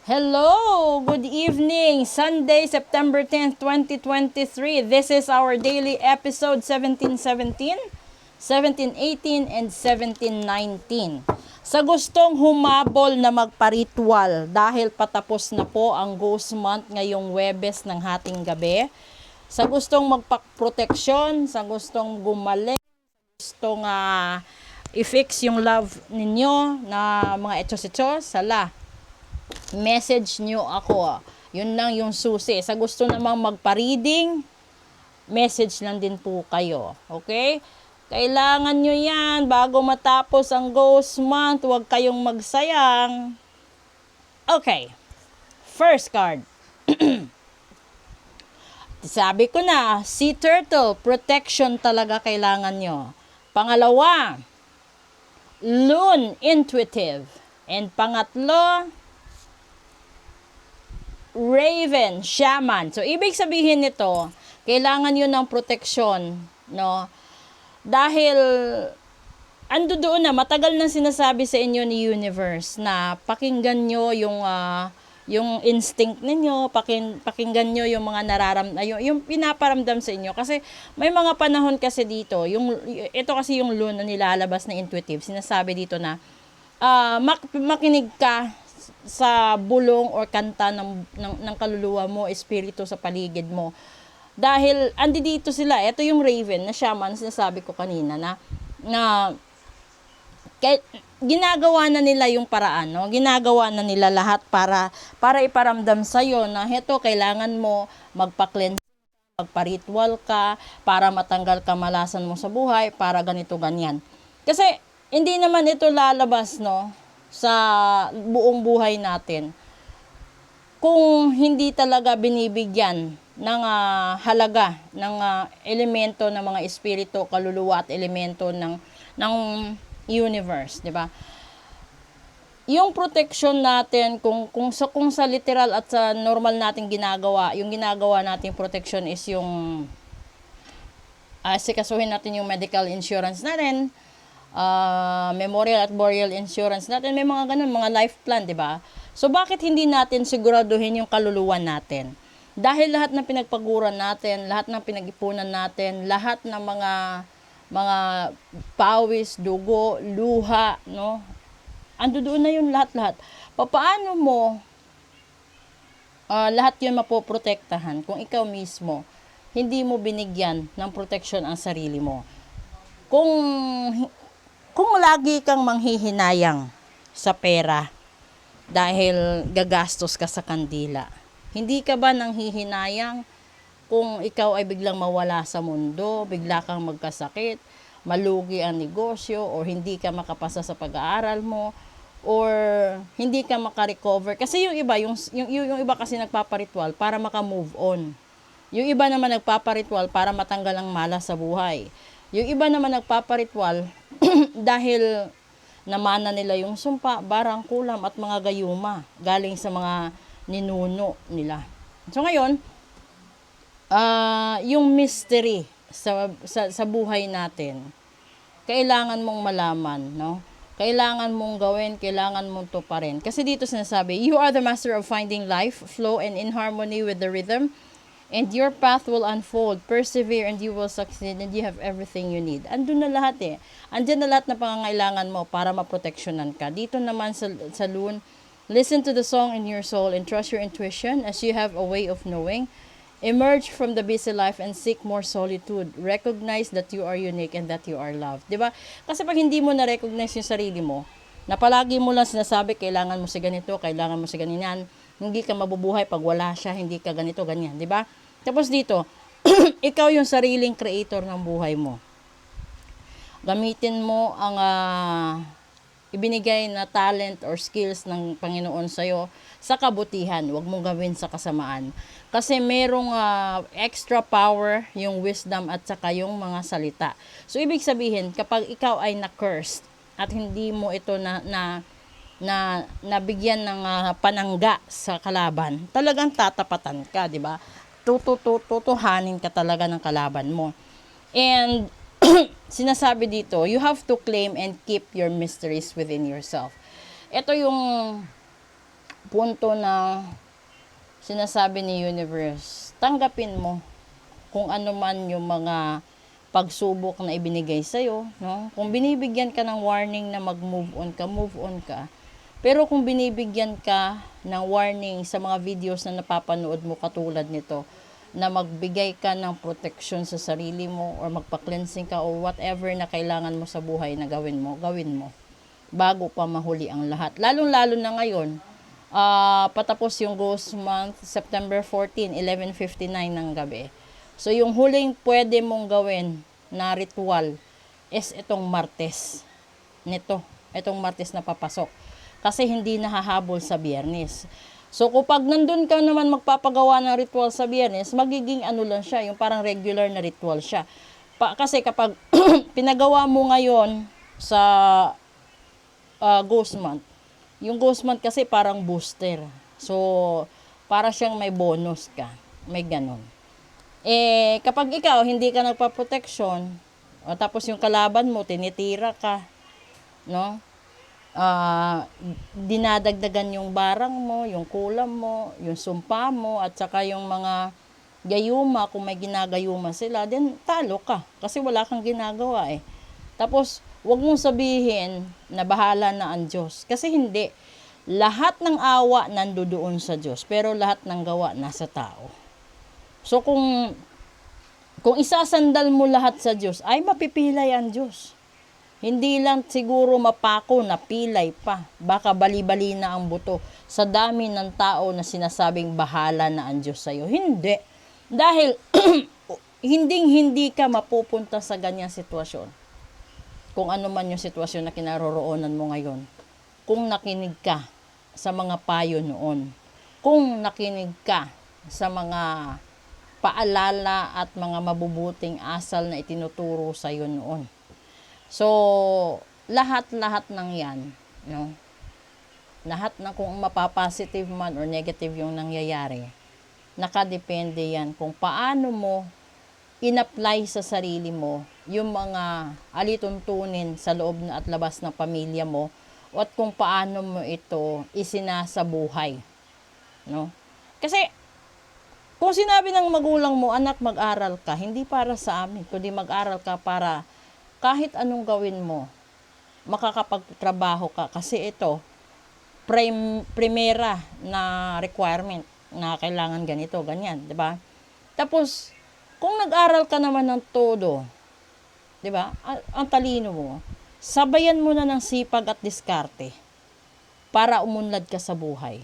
Hello! Good evening! Sunday, September 10th, 2023. This is our daily episode 1717, 1718, and 1719. Sa gustong humabol na magparitwal dahil patapos na po ang Ghost Month ngayong Webes ng hating gabi, sa gustong magpaproteksyon, sa gustong gumaling, gustong i-fix yung love ninyo na mga etos-etos, sala message nyo ako. Yun lang yung susi. Sa gusto namang magpa-reading, message lang din po kayo. Okay? Kailangan nyo yan bago matapos ang Ghost Month. Huwag kayong magsayang. Okay. First card. Sabi ko na, Sea Turtle, protection talaga kailangan nyo. Pangalawa, Loon, intuitive. And pangatlo, Raven, shaman. So, ibig sabihin nito, kailangan yun ng proteksyon, no? Dahil, ando doon na, matagal nang sinasabi sa inyo ni Universe na pakinggan nyo yung instinct ninyo, pakinggan nyo yung mga yung pinaparamdam sa inyo. Kasi, may mga panahon kasi dito, ito kasi yung loon na nilalabas na intuitive, sinasabi dito na, makinig ka sa bulong or kanta ng kaluluwa mo, espiritu sa paligid mo. Dahil andi dito sila, ito yung Raven na shaman, sinasabi ko kanina na ginagawa na nila yung paraan, no? Ginagawa na nila lahat para iparamdam sa iyo na heto kailangan mo magpa-cleanse, magpa-ritual ka para matanggal kamalasan mo sa buhay, para ganito ganyan. Kasi hindi naman ito lalabas, no, sa buong buhay natin kung hindi talaga binibigyan ng halaga ng elemento ng mga espiritu, kaluluwa at elemento ng universe, di ba? Yung protection natin kung sa literal at sa normal nating ginagawa, yung ginagawa nating protection is yung sikasuhin natin yung medical insurance natin, memorial at burial insurance natin, may mga ganun, mga life plan, di ba? So, bakit hindi natin siguraduhin yung kaluluwa natin? Dahil lahat ng pinagpaguran natin, lahat ng pinag-ipunan natin, lahat ng mga pawis, dugo, luha, no? Ando doon na yun lahat-lahat. Paano mo lahat yun mapoprotektahan kung ikaw mismo hindi mo binigyan ng protection ang sarili mo? Kung lagi kang manghihinayang sa pera dahil gagastos ka sa kandila, hindi ka ba nanghihinayang kung ikaw ay biglang mawala sa mundo, bigla kang magkasakit, malugi ang negosyo, or hindi ka makapasa sa pag-aaral mo, or hindi ka makarecover? Kasi yung iba kasi nagpaparitual para maka-move on. Yung iba naman nagpaparitual para matanggal ang malas sa buhay. Yung iba naman nagpaparitual dahil namana nila yung sumpa, barang, kulam at mga gayuma galing sa mga ninuno nila. So ngayon, yung mystery sa buhay natin, kailangan mong malaman, no? Kailangan mong gawin, kailangan mong tuparin. Kasi dito sinasabi, you are the master of finding life, flow, and in harmony with the rhythm. And your path will unfold, persevere, and you will succeed, and you have everything you need. Andun na lahat eh. Andyan na lahat na pangangailangan mo para maproteksyonan ka. Dito naman sa Loon, listen to the song in your soul and trust your intuition as you have a way of knowing. Emerge from the busy life and seek more solitude. Recognize that you are unique and that you are loved. Diba? Kasi pag hindi mo na-recognize yung sarili mo, na palagi mo lang sinasabi, kailangan mo si ganito, kailangan mo si ganinan, hindi ka mabubuhay pag wala siya, hindi ka ganito, ganyan, di ba? Tapos dito, ikaw yung sariling creator ng buhay mo. Gamitin mo ang ibinigay na talent or skills ng Panginoon sa'yo sa kabutihan. Huwag mong gawin sa kasamaan. Kasi merong extra power yung wisdom at saka yung mga salita. So, ibig sabihin, kapag ikaw ay na-cursed at hindi mo ito na nabigyan ng panangga sa kalaban, talagang tatapatan ka, di ba? Tutuhanin ka talaga ng kalaban mo. And sinasabi dito, you have to claim and keep your mysteries within yourself. Ito yung punto na sinasabi ni universe, tanggapin mo kung ano man yung mga pagsubok na ibinigay sa'yo, no? Kung binibigyan ka ng warning na mag-move on ka. Pero kung binibigyan ka ng warning sa mga videos na napapanood mo katulad nito, na magbigay ka ng protection sa sarili mo or magpa-cleansing ka or whatever na kailangan mo sa buhay na gawin mo bago pa mahuli ang lahat. Lalong-lalo na ngayon, patapos yung ghost month, September 14, 11:59 ng gabi. So, yung huling pwede mong gawin na ritual is itong Martes. Itong Martes na papasok. Kasi hindi nahahabol sa Biyernes. So, kapag nandun ka naman magpapagawa ng ritual sa Biyernes, magiging ano lang siya, yung parang regular na ritual siya. Kasi kapag pinagawa mo ngayon sa ghost month, yung ghost month kasi parang booster. So, para siyang may bonus ka. May ganon. Kapag ikaw hindi ka nagpa-protection, tapos yung kalaban mo tinitira ka, no? Dinadagdagan yung barang mo, yung kulam mo, yung sumpa mo, at saka yung mga gayuma, kung may ginagayuma sila, then talo ka kasi wala kang ginagawa eh. Tapos wag mong sabihin na bahala na ang Diyos, kasi hindi. Lahat ng awa nandoon sa Diyos, pero lahat ng gawa nasa tao. So, kung isasandal mo lahat sa Diyos, ay mapipilay ang Diyos. Hindi lang siguro mapako na pilay pa. Baka bali-bali na ang buto sa dami ng tao na sinasabing bahala na ang Diyos sa'yo. Hindi. Dahil, hindi ka mapupunta sa ganyang sitwasyon. Kung ano man yung sitwasyon na kinaroroonan mo ngayon. Kung nakinig ka sa mga payo noon. Kung nakinig ka sa mga paalala at mga mabubuting asal na itinuturo sa iyo noon. So, lahat-lahat ng yan, no? Lahat na kung mapapositive man or negative yung nangyayari, nakadepende yan kung paano mo in-apply sa sarili mo yung mga alituntunin sa loob na at labas ng pamilya mo at kung paano mo ito isinasabuhay, no? Kasi kung sinabi ng magulang mo, anak, mag-aral ka, hindi para sa amin, kundi mag-aral ka para kahit anong gawin mo, makakapagtrabaho ka. Kasi ito, primera na requirement na kailangan ganito, ganyan, di ba? Tapos, kung nag-aral ka naman ng todo, di ba, ang talino mo, sabayan mo na ng sipag at diskarte para umunlad ka sa buhay.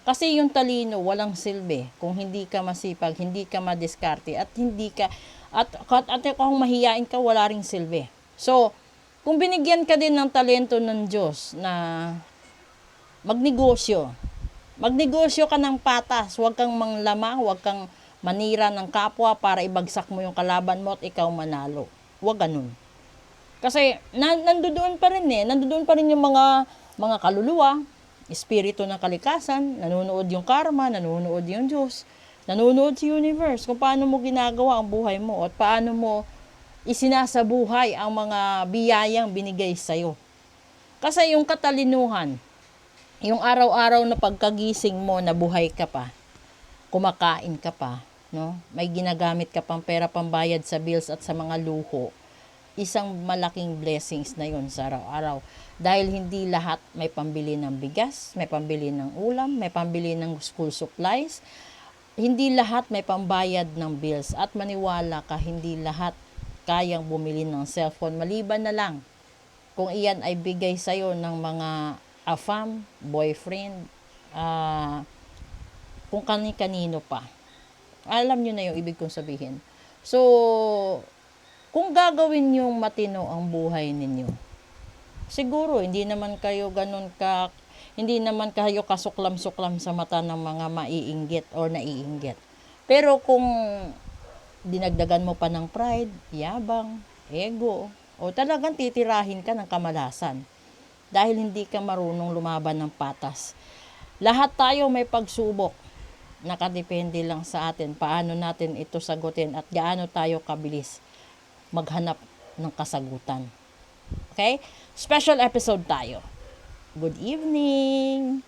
Kasi yung talino walang silbi kung hindi ka masipag, hindi ka madiskarte at hindi ka at kung mahiyain ka, wala ring silbi. So, kung binigyan ka din ng talento ng Diyos na magnegosyo ka ng patas, huwag kang manglamang, huwag kang manira ng kapwa para ibagsak mo yung kalaban mo at ikaw manalo. Huwag ganun. Kasi nandoon pa rin yung mga kaluluwa, espiritu ng kalikasan, nanonood yung karma, nanonood yung Diyos, nanonood si universe, kung paano mo ginagawa ang buhay mo at paano mo isinasabuhay ang mga biyayang binigay sa'yo. Kasi yung katalinuhan, yung araw-araw na pagkagising mo na buhay ka pa, kumakain ka pa, no? May ginagamit ka pang pera pambayad sa bills at sa mga luho, isang malaking blessings na yun sa araw-araw. Dahil hindi lahat may pambili ng bigas, may pambili ng ulam, may pambili ng school supplies. Hindi lahat may pambayad ng bills. At maniwala ka, hindi lahat kayang bumili ng cellphone. Maliban na lang kung iyan ay bigay sa'yo ng mga afam, boyfriend, kung kani-kanino pa. Alam nyo na yung ibig kong sabihin. So, kung gagawin yung matino ang buhay ninyo, siguro hindi naman kayo kasuklam-suklam sa mata ng mga maiinggit or naiinggit. Pero kung dinagdagan mo pa ng pride, yabang, ego, o talagang titirahin ka ng kamalasan dahil hindi ka marunong lumaban ng patas. Lahat tayo may pagsubok. Nakadepende lang sa atin paano natin ito sagutin at gaano tayo kabilis maghanap ng kasagutan. Okay? Special episode tayo. Good evening!